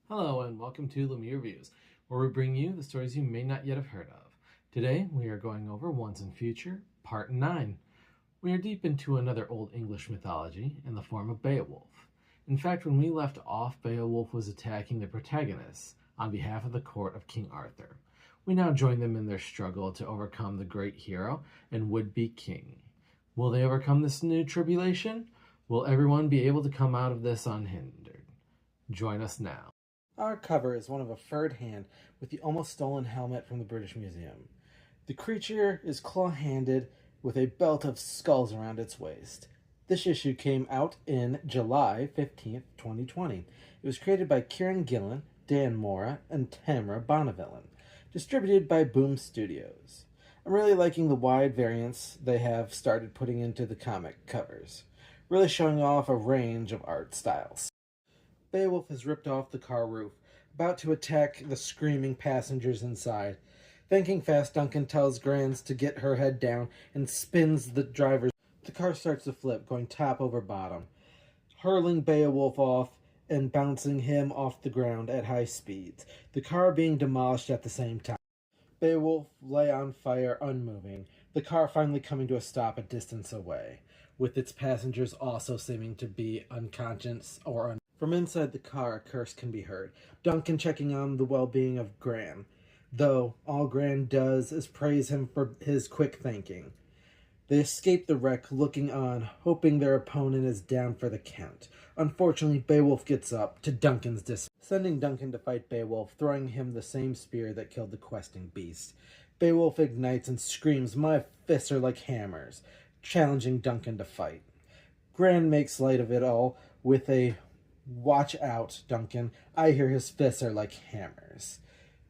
Hello and welcome to Lemire Reviews, where we bring you the stories you may not yet have heard of. Today we are going over Once and Future, Part 9. We are deep into another Old English mythology in the form of Beowulf. In fact, when we left off, Beowulf was attacking the protagonists on behalf of the court of King Arthur. We now join them in their struggle to overcome the great hero and would-be king. Will they overcome this new tribulation? Will everyone be able to come out of this unhindered? Join us now. Our cover is one of a furred hand with the almost stolen helmet from the British Museum. The creature is claw-handed with a belt of skulls around its waist. This issue came out in July 15th, 2020. It was created by Kieran Gillen, Dan Mora, and Tamara Bonneville. Distributed by Boom Studios. I'm really liking the wide variants they have started putting into the comic covers, really showing off a range of art styles. Beowulf has ripped off the car roof, about to attack the screaming passengers inside. Thinking fast, Duncan tells Grans to get her head down and spins the driver. The car starts to flip, going top over bottom, hurling Beowulf off and bouncing him off the ground at high speeds, the car being demolished at the same time. Beowulf lay on fire, unmoving, the car finally coming to a stop a distance away, with its passengers also seeming to be unconscious or From inside the car, a curse can be heard. Duncan checking on the well-being of Gran, though all Gran does is praise him for his quick thinking. They escape the wreck, looking on, hoping their opponent is down for the count. Unfortunately, Beowulf gets up, to Duncan's dismay, sending Duncan to fight Beowulf, throwing him the same spear that killed the questing beast. Beowulf ignites and screams, "My fists are like hammers," challenging Duncan to fight. Gran makes light of it all with a "Watch out, Duncan. I hear his fists are like hammers."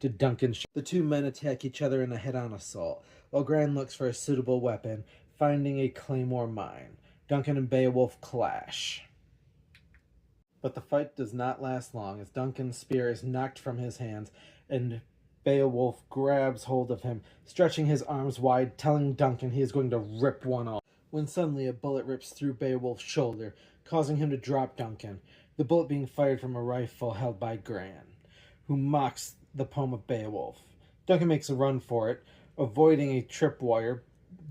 To Duncan's the two men attack each other in a head-on assault, while Gran looks for a suitable weapon, finding a claymore mine. Duncan and Beowulf clash. But the fight does not last long, as Duncan's spear is knocked from his hands, and Beowulf grabs hold of him, stretching his arms wide, telling Duncan he is going to rip one off. When suddenly a bullet rips through Beowulf's shoulder, causing him to drop Duncan, the bullet being fired from a rifle held by Gran, who mocks the poem of Beowulf. Duncan makes a run for it, avoiding a tripwire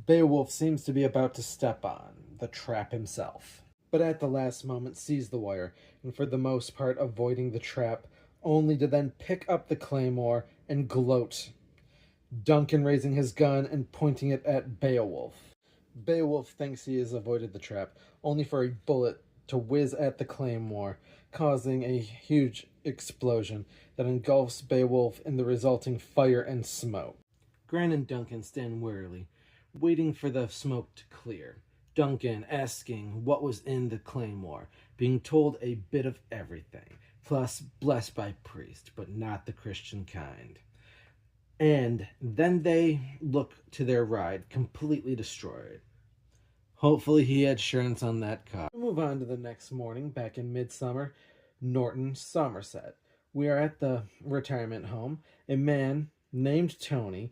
Beowulf seems to be about to step on, the trap himself. But at the last moment sees the wire, and for the most part avoiding the trap, only to then pick up the claymore and gloat. Duncan raising his gun and pointing it at Beowulf. Beowulf thinks he has avoided the trap, only for a bullet to whiz at the claymore, causing a huge explosion that engulfs Beowulf in the resulting fire and smoke. Gran and Duncan stand wearily, waiting for the smoke to clear. Duncan asking what was in the claymore, being told a bit of everything, plus blessed by priest, but not the Christian kind. And then they look to their ride, completely destroyed. Hopefully he had insurance on that car. We move on to the next morning, back in midsummer, Norton, Somerset. We are at the retirement home. A man named Tony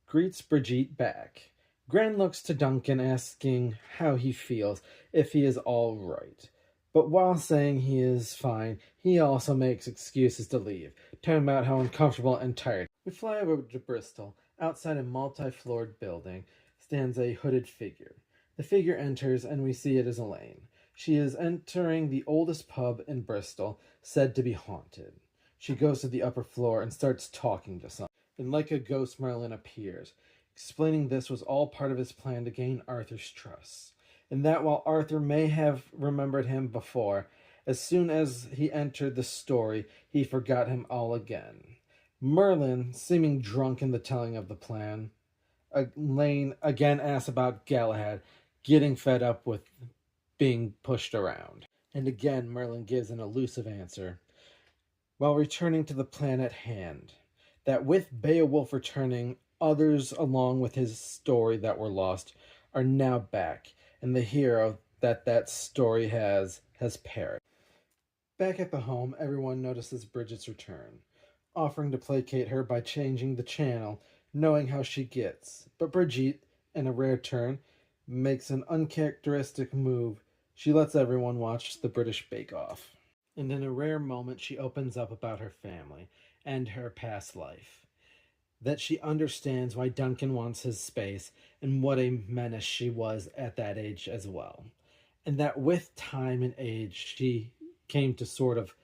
greets Brigitte back. Gran looks to Duncan, asking how he feels, if he is all right. But while saying he is fine, he also makes excuses to leave, talking about how uncomfortable and tired. We fly over to Bristol. Outside a multi-floored building stands a hooded figure. The figure enters, and we see it is Elaine. She is entering the oldest pub in Bristol, said to be haunted. She goes to the upper floor and starts talking to someone. And like a ghost, Merlin appears, explaining this was all part of his plan to gain Arthur's trust, and that while Arthur may have remembered him before, as soon as he entered the story, he forgot him all again. Merlin, seeming drunk in the telling of the plan, Elaine again asks about Galahad, getting fed up with being pushed around. And again, Merlin gives an elusive answer, while returning to the plan at hand, that with Beowulf returning, others along with his story that were lost are now back, and the hero that story has perished. Back at the home, everyone notices Bridget's return, offering to placate her by changing the channel, knowing how she gets. But Brigitte, in a rare turn, makes an uncharacteristic move. She lets everyone watch the British Bake Off. and in a rare moment she opens up about her family and her past life. That she understands why Duncan wants his space and what a menace she was at that age as well. And that with time and age she came to sort of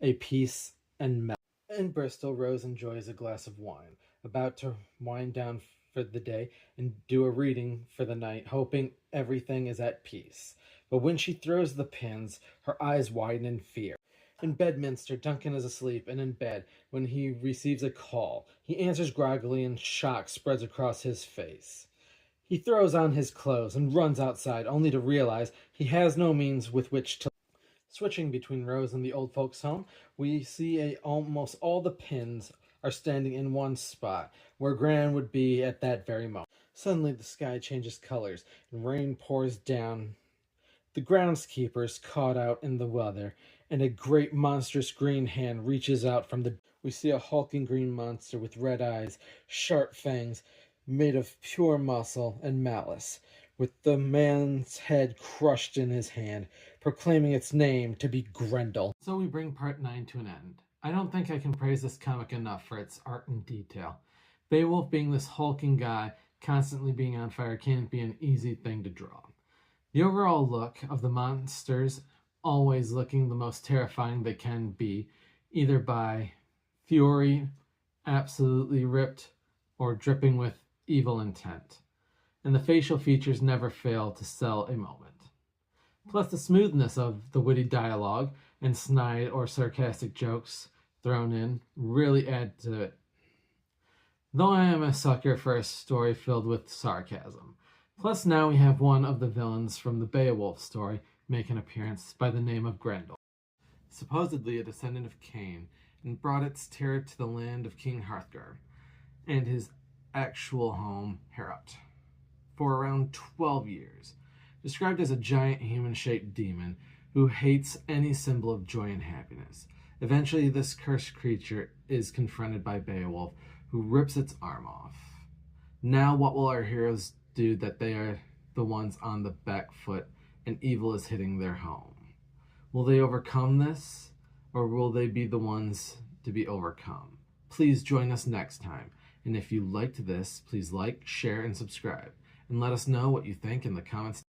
a peace and melt. In Bristol, Rose enjoys a glass of wine, about to wind down for the day and do a reading for the night, hoping everything is at peace. But when she throws the pins, her eyes widen in fear. In Bedminster, Duncan is asleep and in bed when he receives a call. He answers groggily and shock spreads across his face. He throws on his clothes and runs outside, only to realize he has no means with which to. Switching between Rose and the old folks' home, we see almost all the pins are standing in one spot, where Gran would be at that very moment. Suddenly the sky changes colors, and rain pours down. The groundskeeper's caught out in the weather, and a great monstrous green hand reaches out from the. We see a hulking green monster with red eyes, sharp fangs, made of pure muscle and malice, with the man's head crushed in his hand, proclaiming its name to be Grendel. So we bring part 9 to an end. I don't think I can praise this comic enough for its art and detail. Beowulf being this hulking guy, constantly being on fire, can't be an easy thing to draw. The overall look of the monsters always looking the most terrifying they can be, either by fury, absolutely ripped, or dripping with evil intent. And the facial features never fail to sell a moment. Plus the smoothness of the witty dialogue and snide or sarcastic jokes thrown in really add to it. Though I am a sucker for a story filled with sarcasm. Plus now we have one of the villains from the Beowulf story make an appearance by the name of Grendel. Supposedly a descendant of Cain, and brought its terror to the land of King Hrothgar and his actual home, Heorot, for around 12 years. Described as a giant human-shaped demon who hates any symbol of joy and happiness. Eventually, this cursed creature is confronted by Beowulf, who rips its arm off. Now, what will our heroes do that they are the ones on the back foot and evil is hitting their home? Will they overcome this, or will they be the ones to be overcome? Please join us next time. And if you liked this, please like, share, and subscribe. And let us know what you think in the comments.